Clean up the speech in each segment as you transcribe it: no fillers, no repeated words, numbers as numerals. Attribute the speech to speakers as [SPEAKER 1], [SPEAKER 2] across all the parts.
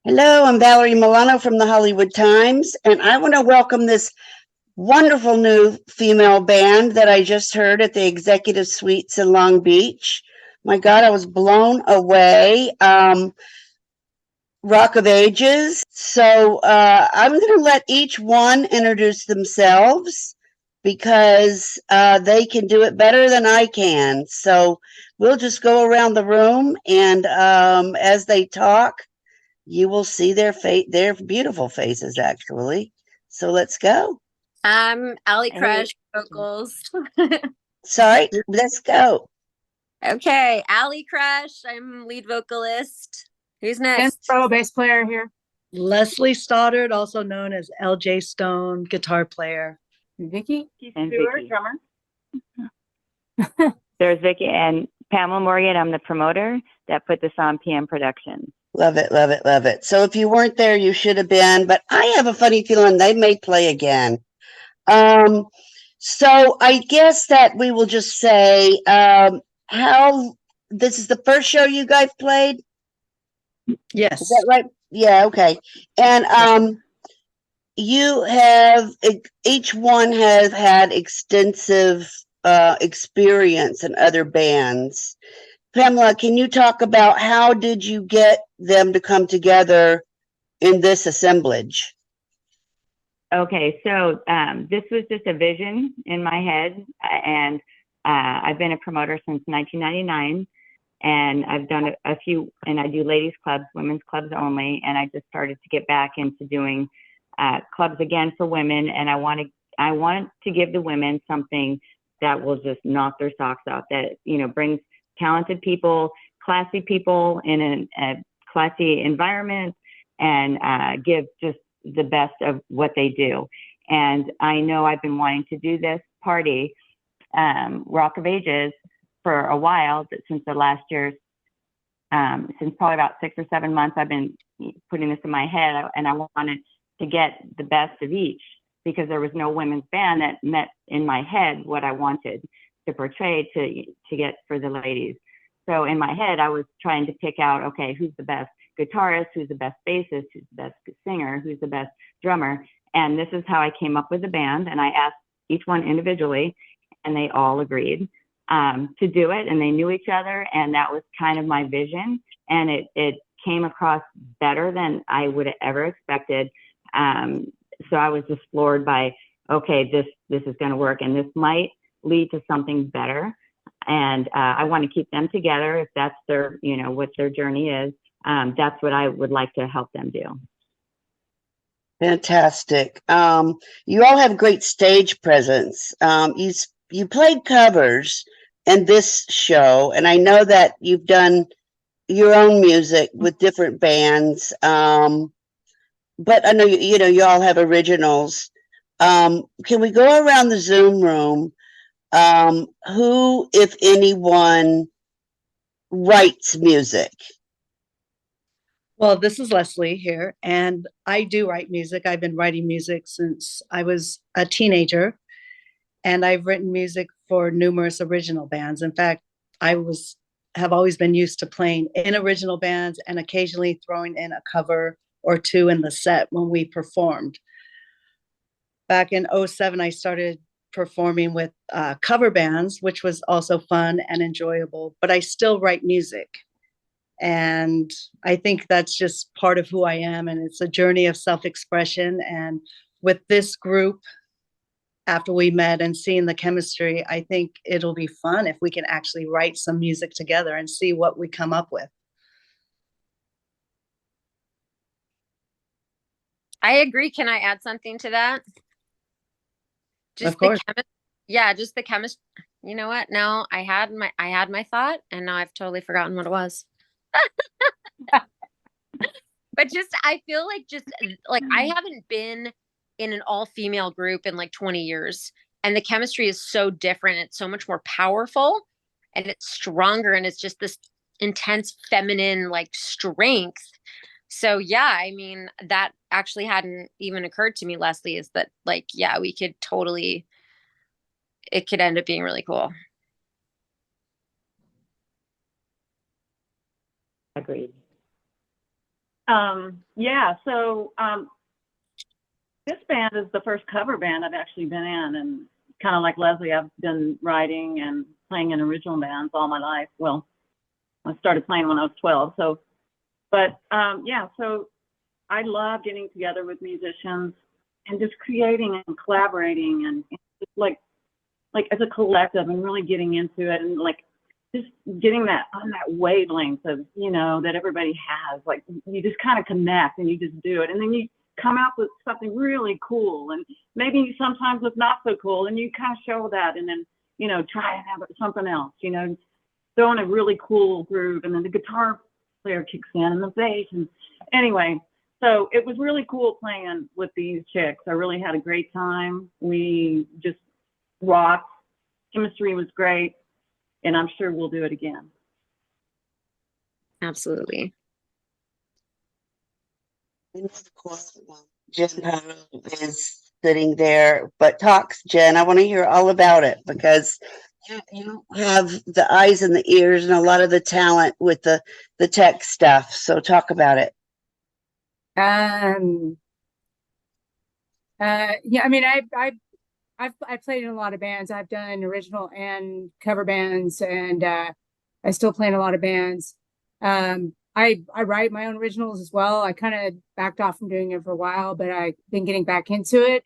[SPEAKER 1] Hello, I'm Valerie Milano from the Hollywood Times, and I want to welcome this wonderful new female band that I just heard at the Executive Suites in Long Beach. My God, I was blown away. Rock of Ages. So I'm going to let each one introduce themselves because they can do it better than I can. So we'll just go around the room, and as they talk, you will see their beautiful faces, actually. So let's go.
[SPEAKER 2] I'm Ally
[SPEAKER 3] Hey,
[SPEAKER 2] Krush, vocals.
[SPEAKER 1] Sorry, let's go.
[SPEAKER 2] Okay, Ally Krush, I'm lead vocalist. Who's
[SPEAKER 3] Jen
[SPEAKER 2] next?
[SPEAKER 3] Paro, bass player here.
[SPEAKER 4] Leslie Stoddard, also known as LJ Stone, guitar player.
[SPEAKER 3] Vicci
[SPEAKER 5] And
[SPEAKER 3] Stewart,
[SPEAKER 5] Vicci.
[SPEAKER 3] drummer.
[SPEAKER 5] There's Vicki and Pamela Morgan. I'm the promoter that put this on PM Productions.
[SPEAKER 1] Love it, love it, love it. So if you weren't there, you should have been, but I have a funny feeling they may play again. Um, so I guess that we will just say how this is the first show you guys played.
[SPEAKER 4] Yes.
[SPEAKER 1] Is that right? Yeah, okay. And you have each one has had extensive experience in other bands. Pamela, can you talk about how did you get them to come together in this assemblage?
[SPEAKER 5] Okay, so this was just a vision in my head, and I've been a promoter since 1999, and I've done a few, and I do ladies clubs, women's clubs only, and I just started to get back into doing clubs again for women, and I want to give the women something that will just knock their socks off, that brings talented people, classy people in a classy environment, and give just the best of what they do. And I know I've been wanting to do this party, Rock of Ages, for a while, since the last year, since probably about 6 or 7 months, I've been putting this in my head, and I wanted to get the best of each, because there was no women's band that met in my head what I wanted to portray to get for the ladies. So in my head, I was trying to pick out, okay, who's the best guitarist, who's the best bassist, who's the best singer, who's the best drummer. And this is how I came up with the band. And I asked each one individually, and they all agreed to do it. And they knew each other. And that was kind of my vision. And it came across better than I would have ever expected. So I was just floored by, okay, this is going to work. And this might lead to something better. And I want to keep them together if that's their, what their journey is. That's what I would like to help them do.
[SPEAKER 1] Fantastic. You all have great stage presence. You played covers in this show, and I know that you've done your own music with different bands. But I know you all have originals. Can we go around the Zoom room? Who, if anyone, writes music?
[SPEAKER 4] Well, this is Leslie here, and I do write music. I've been writing music since I was a teenager, and I've written music for numerous original bands. In fact, have always been used to playing in original bands and occasionally throwing in a cover or two in the set when we performed. Back in 2007, I started performing with cover bands, which was also fun and enjoyable, but I still write music. And I think that's just part of who I am. And it's a journey of self-expression. And with this group, after we met and seeing the chemistry, I think it'll be fun if we can actually write some music together and see what we come up with.
[SPEAKER 2] I agree. Can I add something to that?
[SPEAKER 4] Of course.
[SPEAKER 2] Just the chemistry. You know what? No, I had my thought, and now I've totally forgotten what it was. But I feel like I haven't been in an all-female group in like 20 years, and the chemistry is so different. It's so much more powerful, and it's stronger, and it's just this intense feminine like strength. So yeah, I mean, that actually hadn't even occurred to me, Leslie, is that like, yeah, we could totally, it could end up being really cool.
[SPEAKER 5] Agreed.
[SPEAKER 3] Yeah, so this band is the first cover band I've actually been in, and kind of like Leslie, I've been writing and playing in original bands all my life. Well, I started playing when I was 12. So, but yeah, so I love getting together with musicians and just creating and collaborating and just like as a collective and really getting into it and like just getting that on that wavelength of, you know, that everybody has. Like you just kind of connect and you just do it. And then you come out with something really cool and maybe sometimes it's not so cool and you kind of show that and then, you know, try and have something else, you know, throw in a really cool groove and then the guitar player kicks in and the bass. And anyway, so it was really cool playing with these chicks. I really had a great time. We just rocked. Chemistry was great. And I'm sure we'll do it again.
[SPEAKER 2] Absolutely.
[SPEAKER 1] And of course, Jen Paro is sitting there, but talks, Jen. I want to hear all about it because you have the eyes and the ears and a lot of the talent with the tech stuff. So talk about it.
[SPEAKER 6] Yeah, I mean, I've played in a lot of bands. I've done original and cover bands, and I still play in a lot of bands. I write my own originals as well. I kind of backed off from doing it for a while, but I've been getting back into it,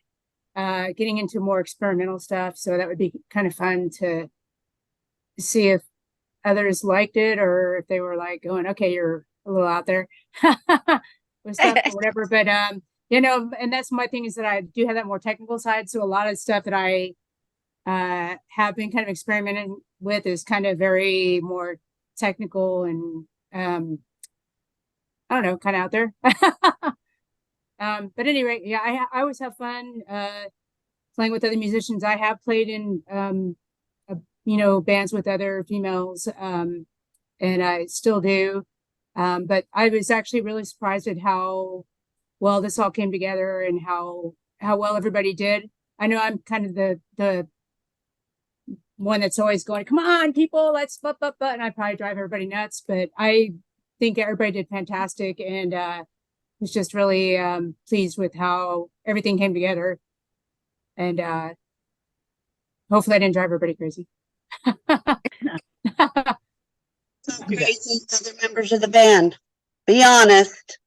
[SPEAKER 6] getting into more experimental stuff. So that would be kind of fun to see if others liked it or if they were like going, okay, you're a little out there with stuff or whatever. But you know, and that's my thing is that I do have that more technical side. So a lot of stuff that I have been kind of experimenting with is kind of very more technical and I don't know, kind of out there. But anyway, yeah, I always have fun playing with other musicians. I have played in you know, bands with other females, and I still do. But I was actually really surprised at how well this all came together and how well everybody did. I know I'm kind of the one that's always going, come on, people, let's and I probably drive everybody nuts, but I think everybody did fantastic and was just really pleased with how everything came together. And hopefully I didn't drive everybody crazy.
[SPEAKER 1] So crazy, other members of the band. Be honest.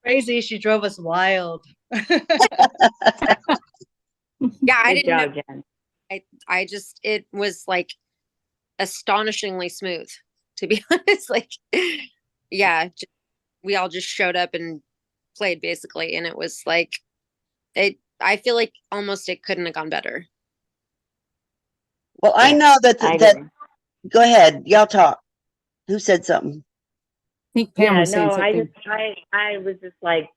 [SPEAKER 4] Crazy. She drove us wild.
[SPEAKER 2] Yeah, I
[SPEAKER 5] Good
[SPEAKER 2] didn't know.
[SPEAKER 5] job, Jen.
[SPEAKER 2] I just, it was like astonishingly smooth, to be honest. Like, yeah, we all just showed up and played basically. And it was like, I feel like almost it couldn't have gone better.
[SPEAKER 1] Well, I know that
[SPEAKER 5] I
[SPEAKER 1] that.
[SPEAKER 5] agree.
[SPEAKER 1] Go ahead, y'all talk. Who said something?
[SPEAKER 6] I think Pam
[SPEAKER 5] Yeah,
[SPEAKER 6] was saying
[SPEAKER 5] no,
[SPEAKER 6] something.
[SPEAKER 5] I was just like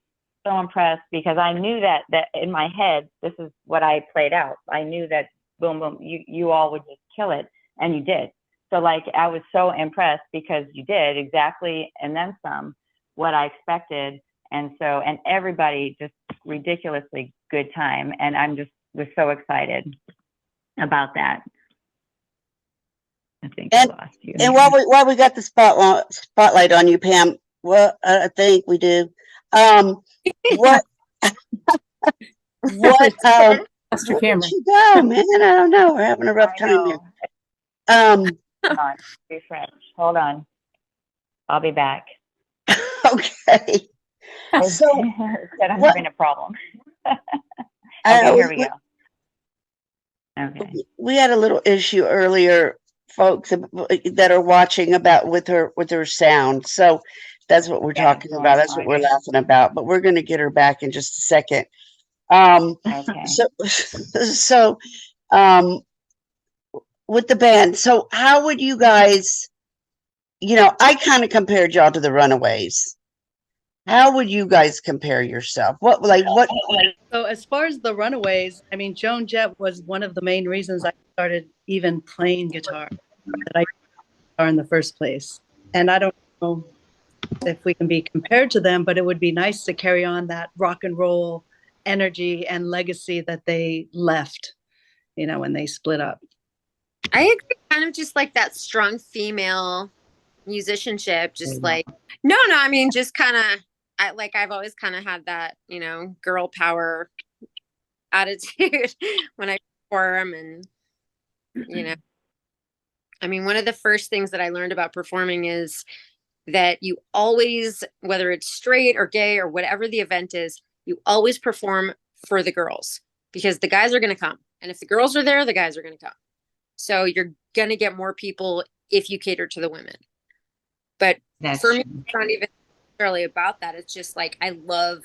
[SPEAKER 5] so impressed because I knew that in my head, this is what I played out. I knew that boom, boom, you all would just kill it, and you did. So like, I was so impressed because you did exactly, and then some, what I expected. And so, and everybody just ridiculously good time. And I'm just was so excited about that. I think I lost you.
[SPEAKER 1] And while we got the spotlight on you, Pam, well, I think we do. What what
[SPEAKER 6] Lost your
[SPEAKER 1] where did
[SPEAKER 6] camera.
[SPEAKER 1] she go, man? I don't know. We're having a rough
[SPEAKER 5] I
[SPEAKER 1] time here.
[SPEAKER 5] know. Hold on, refresh. Hold on. I'll be back.
[SPEAKER 1] Okay. So
[SPEAKER 5] Said I'm
[SPEAKER 1] what-
[SPEAKER 5] having a problem. Okay, here we go. Okay.
[SPEAKER 1] We had a little issue earlier, folks that are watching about with her sound. So that's what we're
[SPEAKER 5] Yeah,
[SPEAKER 1] talking about. That's what we're
[SPEAKER 5] okay.
[SPEAKER 1] laughing about. But we're going to get her back in just a second.
[SPEAKER 5] Okay.
[SPEAKER 1] So with the band, so how would you guys, you know, I kind of compared y'all to the Runaways. How would you guys compare yourself? What?
[SPEAKER 4] So as far as the Runaways, I mean, Joan Jett was one of the main reasons I started even playing guitar, that I guitar in the first place. And I don't know if we can be compared to them, but it would be nice to carry on that rock and roll energy and legacy that they left, you know, when they split up.
[SPEAKER 2] I agree. Kind of just like that strong female musicianship, just
[SPEAKER 5] Yeah.
[SPEAKER 2] like, no, I mean, just kind of, I've always kind of had that, girl power attitude when I perform. And, I mean, one of the first things that I learned about performing is that you always, whether it's straight or gay or whatever the event is, you always perform for the girls, because the guys are going to come. And if the girls are there, the guys are going to come. So you're going to get more people if you cater to the women. But
[SPEAKER 5] That's
[SPEAKER 2] for me,
[SPEAKER 5] true.
[SPEAKER 2] it's not even necessarily about that. It's just like, I love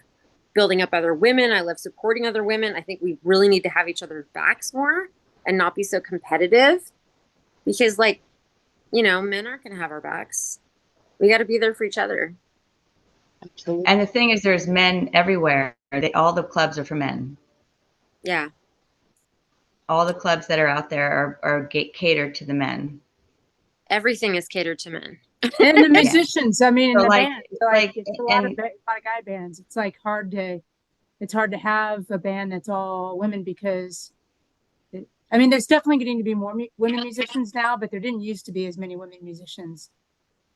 [SPEAKER 2] building up other women. I love supporting other women. I think we really need to have each other's backs more and not be so competitive, because men aren't going to have our backs. We got to be there for each other.
[SPEAKER 1] Absolutely.
[SPEAKER 5] And the thing is, there's men everywhere. All the clubs are for men.
[SPEAKER 2] Yeah.
[SPEAKER 5] All the clubs that are out there are catered to the men.
[SPEAKER 2] Everything is catered to men.
[SPEAKER 6] And the musicians, I mean, in
[SPEAKER 5] So
[SPEAKER 6] the
[SPEAKER 5] like,
[SPEAKER 6] band,
[SPEAKER 5] like,
[SPEAKER 6] it's a lot of
[SPEAKER 5] and
[SPEAKER 6] guy bands. It's like it's hard to have a band that's all women, because I mean, there's definitely getting to be more women musicians now, but there didn't used to be as many women musicians.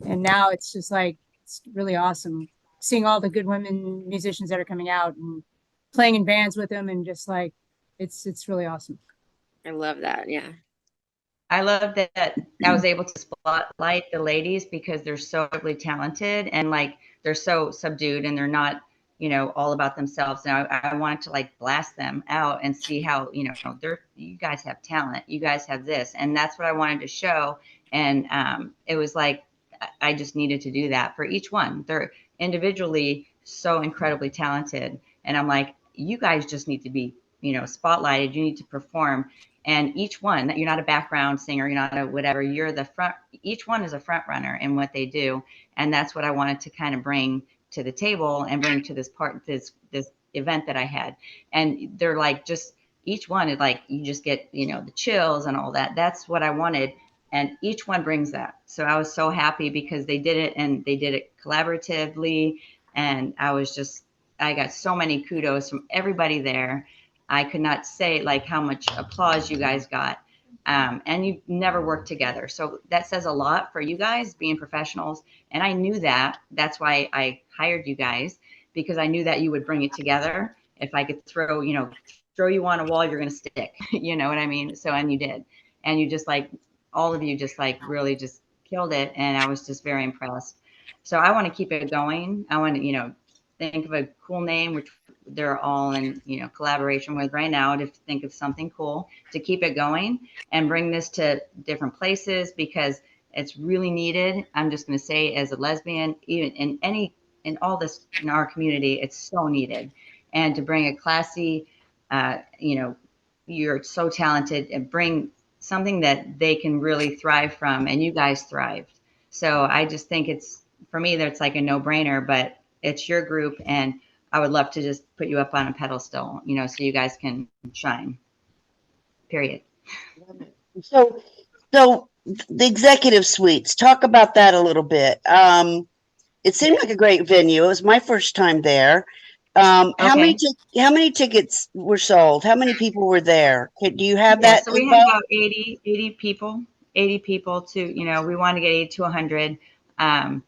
[SPEAKER 6] And now it's just like, it's really awesome seeing all the good women musicians that are coming out and playing in bands with them, and just like, it's really awesome.
[SPEAKER 2] I love that. Yeah.
[SPEAKER 5] I love that I was able to spotlight the ladies because they're so incredibly talented, and like they're so subdued and they're not, all about themselves. And I wanted to like blast them out and see how, you guys have talent, you guys have this, and that's what I wanted to show. And it was like I just needed to do that for each one. They're individually so incredibly talented, and I'm like, you guys just need to be, spotlighted. You need to perform. And each one, you're not a background singer, you're not a whatever, you're the front, each one is a front runner in what they do. And that's what I wanted to kind of bring to the table and bring to this event that I had. And they're like, just each one is like, you just get, the chills and all that. That's what I wanted. And each one brings that. So I was so happy because they did it, and they did it collaboratively. And I got so many kudos from everybody there. I could not say like how much applause you guys got. And you never worked together. So that says a lot for you guys being professionals. And I knew that. That's why I hired you guys, because I knew that you would bring it together. If I could throw you on a wall, you're going to stick. You know what I mean? So, and you did. And you just like, all of you just like really just killed it. And I was just very impressed. So I want to keep it going. I want to, think of a cool name, which they're all in, collaboration with right now, to think of something cool to keep it going and bring this to different places, because it's really needed. I'm just going to say, as a lesbian, even in all this, in our community, it's so needed. And to bring a classy, you're so talented, and bring something that they can really thrive from, and you guys thrived. So I just think for me, that's like a no-brainer, but it's your group, and I would love to just put you up on a pedestal, so you guys can shine. Period.
[SPEAKER 1] So, the executive suites, talk about that a little bit. It seemed like a great venue. It was my first time there. How many tickets were sold? How many people were there? Do you have that
[SPEAKER 5] So we
[SPEAKER 1] info?
[SPEAKER 5] had about 80 people, 80 people to, we wanted to get 80 to 100. And,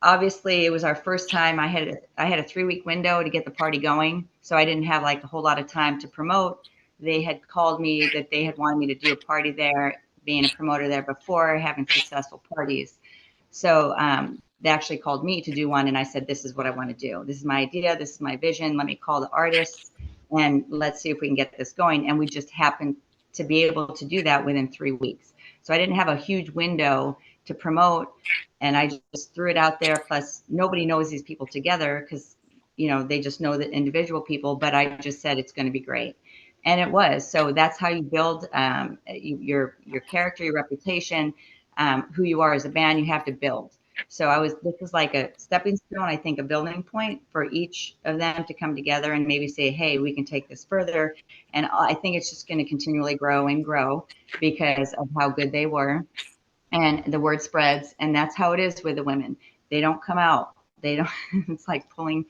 [SPEAKER 5] obviously it was our first time. I had a 3-week window to get the party going. So I didn't have like a whole lot of time to promote. They had called me that they had wanted me to do a party there, being a promoter there before, having successful parties. So they actually called me to do one. And I said, this is what I want to do. This is my idea. This is my vision. Let me call the artists and let's see if we can get this going. And we just happened to be able to do that within 3 weeks. So I didn't have a huge window to promote, and I just threw it out there. Plus, nobody knows these people together because, they just know the individual people. But I just said it's going to be great, and it was. So that's how you build your character, your reputation, who you are as a band. You have to build. So this was like a stepping stone, I think, a building point for each of them to come together and maybe say, hey, we can take this further. And I think it's just going to continually grow and grow because of how good they were. And the word spreads. And that's how it is with the women. They don't come out. They don't, it's like pulling,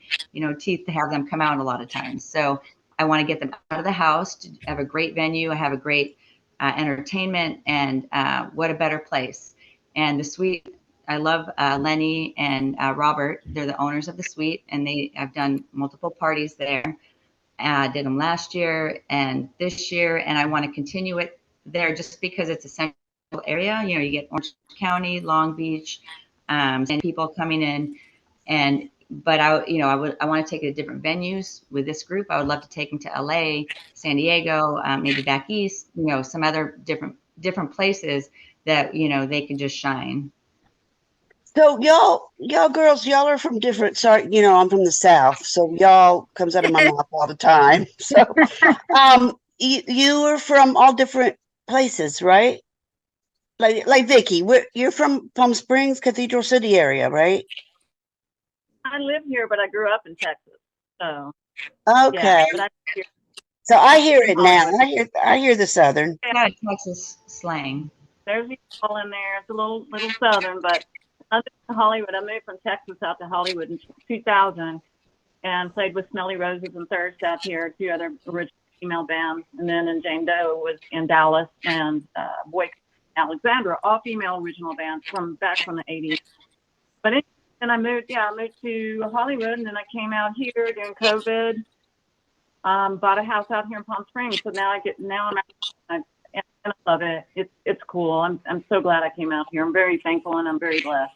[SPEAKER 5] teeth to have them come out a lot of times. So I want to get them out of the house, to have a great venue, have a great entertainment, and what a better place. And the suite, I love Lenny and Robert. They're the owners of the suite, and I've done multiple parties there. I did them last year and this year, and I want to continue it there just because it's a central area. You know, you get Orange County, Long Beach, and people coming in. And but I want to take it to different venues with this group. I would love to take them to LA, San Diego, maybe back east. You know, some other different places that they can just shine.
[SPEAKER 1] So y'all girls, y'all are from different. Sorry, I'm from the South, so y'all comes out of my mouth all the time. So, you are from all different places, right? Like Vicci, you're from Palm Springs, Cathedral City area, right?
[SPEAKER 3] I live here, but I grew up in Texas. So
[SPEAKER 1] Okay.
[SPEAKER 3] yeah, but
[SPEAKER 1] So I hear it now.
[SPEAKER 3] Hollywood.
[SPEAKER 1] I hear the Southern.
[SPEAKER 5] Yeah, Texas slang.
[SPEAKER 3] There's people in there. It's a little Southern, but I moved to Hollywood. I moved from Texas out to Hollywood in 2000 and played with Smelly Roses and Thirst out here, two other original female bands. And then in Jane Doe was in Dallas and Boy Alexandra, all female original bands back from the 80s. But then I moved to Hollywood, and then I came out here during COVID. Bought a house out here in Palm Springs, so now I'm and I love it. It's cool. I'm so glad I came out here. I'm very thankful and I'm very blessed.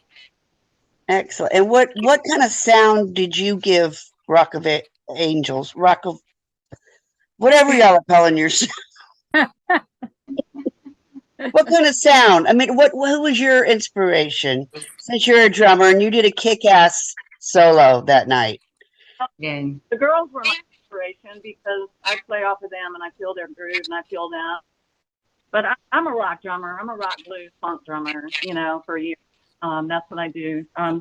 [SPEAKER 1] Excellent. And what kind of sound did you give Rock of Angels? Rock of whatever y'all are calling yourself. What kind of sound? I mean, who was your inspiration? Since you're a drummer and you did a kick-ass solo that night.
[SPEAKER 5] Yeah.
[SPEAKER 3] The girls were my inspiration because I play off of them and I feel their groove and I feel them. But I'm a rock drummer. I'm a rock blues funk drummer, for years. That's what I do. I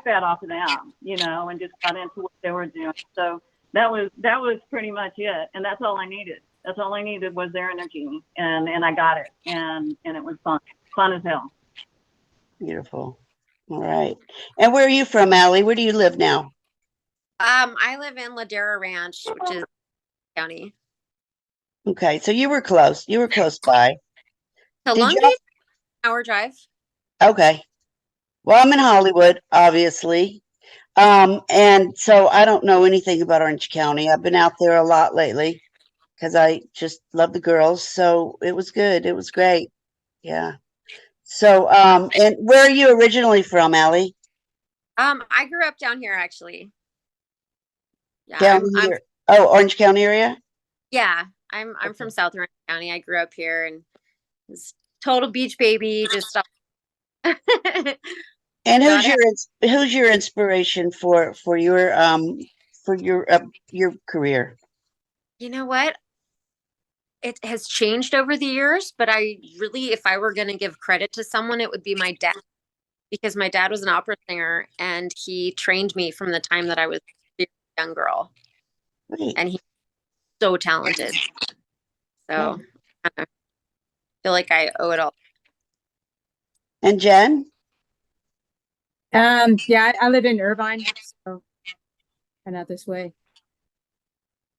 [SPEAKER 3] fed off of them, and just got into what they were doing. So that was pretty much it. And that's all I needed. That's all I needed was their energy, and I got it, and it was fun as hell.
[SPEAKER 1] Beautiful. All right. And where are you from, Ally? Where do you live now?
[SPEAKER 2] I live in Ladera Ranch, which is county.
[SPEAKER 1] Okay, so you were close. You were close by.
[SPEAKER 2] So
[SPEAKER 1] Did
[SPEAKER 2] Long
[SPEAKER 1] y'all-
[SPEAKER 2] Beach, hour drive.
[SPEAKER 1] Okay. Well, I'm in Hollywood, obviously. And so I don't know anything about Orange County. I've been out there a lot lately because I just love the girls. So it was good. It was great. Yeah. So, and where are you originally from, Ally?
[SPEAKER 2] I grew up down here actually. Yeah,
[SPEAKER 1] Down here. Oh, Orange County area?
[SPEAKER 2] I'm from South Orange County. I grew up here and was total beach baby, just stuff.
[SPEAKER 1] And who's your inspiration for your career?
[SPEAKER 2] You know what? It has changed over the years, but if I were going to give credit to someone, it would be my dad, because my dad was an opera singer and he trained me from the time that I was a young girl.
[SPEAKER 1] Great.
[SPEAKER 2] And he's so talented. So I feel like I owe it all.
[SPEAKER 1] And Jen?
[SPEAKER 6] Yeah, I live in Irvine, so kind of out this way.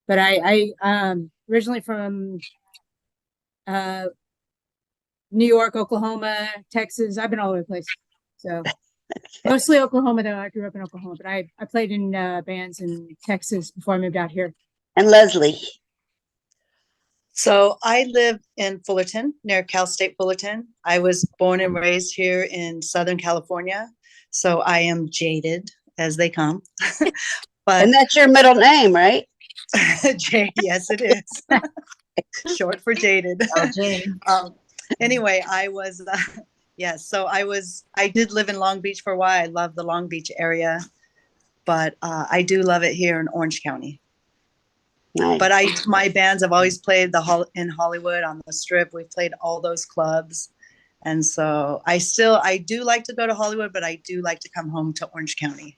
[SPEAKER 6] But I originally from New York, Oklahoma, Texas. I've been all over the place. So mostly Oklahoma, though. I grew up in Oklahoma, but I played in bands in Texas before I moved out here.
[SPEAKER 1] And Leslie?
[SPEAKER 4] So I live in Fullerton, near Cal State Fullerton. I was born and raised here in Southern California. So I am jaded as they come. But
[SPEAKER 1] And that's your middle name, right?
[SPEAKER 4] yes, it is. Short for jaded.
[SPEAKER 5] Oh, Jane.
[SPEAKER 4] Anyway, I was, yes. So I did live in Long Beach for a while. I love the Long Beach area, but I do love it here in Orange County.
[SPEAKER 1] Nice.
[SPEAKER 4] But my bands have always played in Hollywood on the Strip. We've played all those clubs. And so I do like to go to Hollywood, but I do like to come home to Orange County.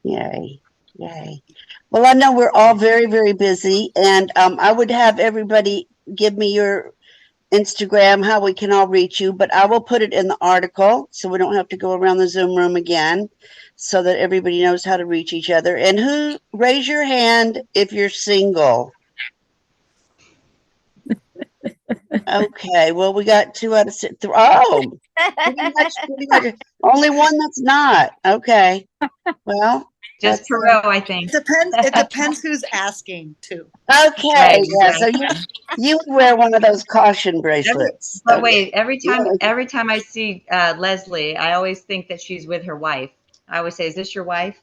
[SPEAKER 1] Yay. Yay. Well, I know we're all very, very busy, and I would have everybody give me your Instagram, how we can all reach you, but I will put it in the article so we don't have to go around the Zoom room again, so that everybody knows how to reach each other. And raise your hand if you're single. Okay, well, we got 2 out of 6. Oh, pretty much. Only one that's not. Okay. Well,
[SPEAKER 7] Just
[SPEAKER 1] that's
[SPEAKER 7] Perot, I think.
[SPEAKER 4] It depends who's asking too.
[SPEAKER 1] okay.
[SPEAKER 7] Right,
[SPEAKER 1] Yeah, so you would wear one of those caution bracelets.
[SPEAKER 7] But
[SPEAKER 1] Okay.
[SPEAKER 7] wait, every
[SPEAKER 1] Yeah.
[SPEAKER 7] time I see Leslie, I always think that she's with her wife. I always say, "Is this your wife?"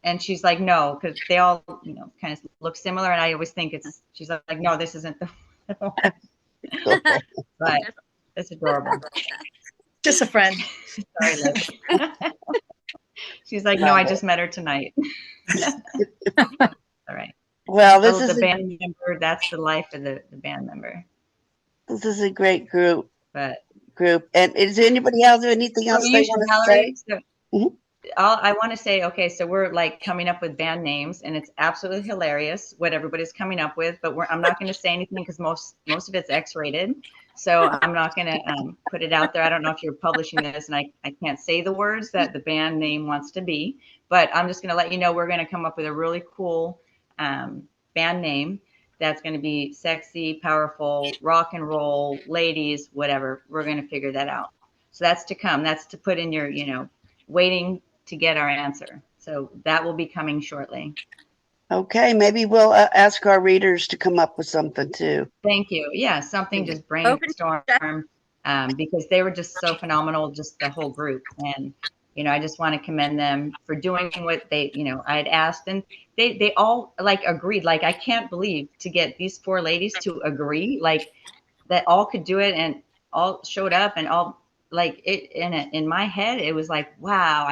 [SPEAKER 7] And she's like, "No," because they all, kind of look similar. And I always think she's like, "No, this isn't the one." But it's adorable.
[SPEAKER 4] Just a friend.
[SPEAKER 7] Sorry, Leslie. She's like, "No, I just met her tonight." All right.
[SPEAKER 1] Well, this
[SPEAKER 7] So
[SPEAKER 1] is
[SPEAKER 7] the band member, that's the life of the band member.
[SPEAKER 1] a great group.
[SPEAKER 7] But
[SPEAKER 1] And is there anybody else or anything else they want to say?
[SPEAKER 7] Valerie,
[SPEAKER 1] Mhm.
[SPEAKER 7] I want to say, okay, so we're like coming up with band names, and it's absolutely hilarious what everybody's coming up with. But I'm not going to say anything because most of it's X-rated, so I'm not going to put it out there. I don't know if you're publishing this, and I can't say the words that the band name wants to be, but I'm just going to let you know we're going to come up with a really cool band name that's going to be sexy, powerful, rock and roll, ladies, whatever. We're going to figure that out. So that's to come. That's to put in your, waiting to get our answer. So that will be coming shortly.
[SPEAKER 1] Okay, maybe we'll ask our readers to come up with something too.
[SPEAKER 7] Thank you. Yeah, something just brainstorm because they were just so phenomenal, just the whole group. And, I just want to commend them for doing what they, I had asked, and they all like agreed. Like, I can't believe to get these 4 ladies to agree, like that all could do it and all showed up and all like it in my head. It was like, wow,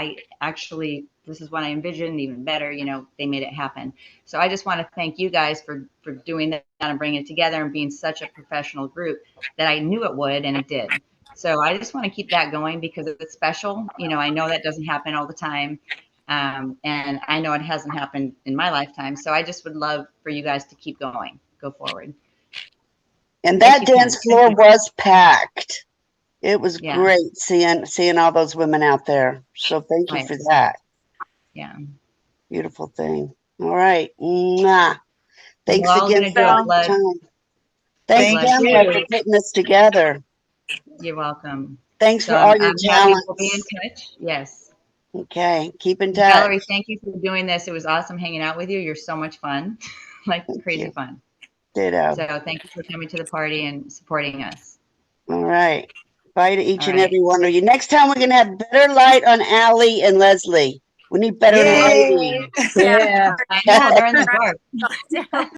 [SPEAKER 7] this is what I envisioned, even better, they made it happen. So I just want to thank you guys for doing that and bringing it together and being such a professional group that I knew it would, and it did. So I just want to keep that going because it's special. I know that doesn't happen all the time. And I know it hasn't happened in my lifetime. So I just would love for you guys to keep going, go forward.
[SPEAKER 1] And
[SPEAKER 7] Thank
[SPEAKER 1] that
[SPEAKER 7] you,
[SPEAKER 1] dance
[SPEAKER 7] Ken.
[SPEAKER 1] floor was packed. It was
[SPEAKER 7] Yeah.
[SPEAKER 1] great seeing all those women out there. So thank you
[SPEAKER 7] Right.
[SPEAKER 1] for that.
[SPEAKER 7] Yeah.
[SPEAKER 1] Beautiful thing. All right. Mwah. Thanks
[SPEAKER 7] We're all
[SPEAKER 1] again
[SPEAKER 7] gonna
[SPEAKER 1] for
[SPEAKER 7] do
[SPEAKER 1] your
[SPEAKER 7] a blood.
[SPEAKER 1] time. Thanks,
[SPEAKER 7] Blood
[SPEAKER 1] Pamela, for
[SPEAKER 7] salute.
[SPEAKER 1] putting this together.
[SPEAKER 7] You're welcome.
[SPEAKER 1] Thanks
[SPEAKER 7] So
[SPEAKER 1] for all your
[SPEAKER 7] I'm happy we'll be in
[SPEAKER 1] talents.
[SPEAKER 7] touch. Yes.
[SPEAKER 1] Okay, keep in touch.
[SPEAKER 7] Valerie, thank you for doing this. It was awesome hanging out with you. You're so much fun, like
[SPEAKER 1] Thank
[SPEAKER 7] crazy
[SPEAKER 1] you.
[SPEAKER 7] fun.
[SPEAKER 1] Ditto.
[SPEAKER 7] So thank you for coming to the party and supporting us.
[SPEAKER 1] All right. Bye to each
[SPEAKER 7] All
[SPEAKER 1] and
[SPEAKER 7] right.
[SPEAKER 1] every one of you. Next time we're gonna have better light on Ally and Leslie. We need better
[SPEAKER 4] Yay!
[SPEAKER 1] lighting.
[SPEAKER 6] Yeah.
[SPEAKER 7] I know they're in the dark.
[SPEAKER 2] Yeah.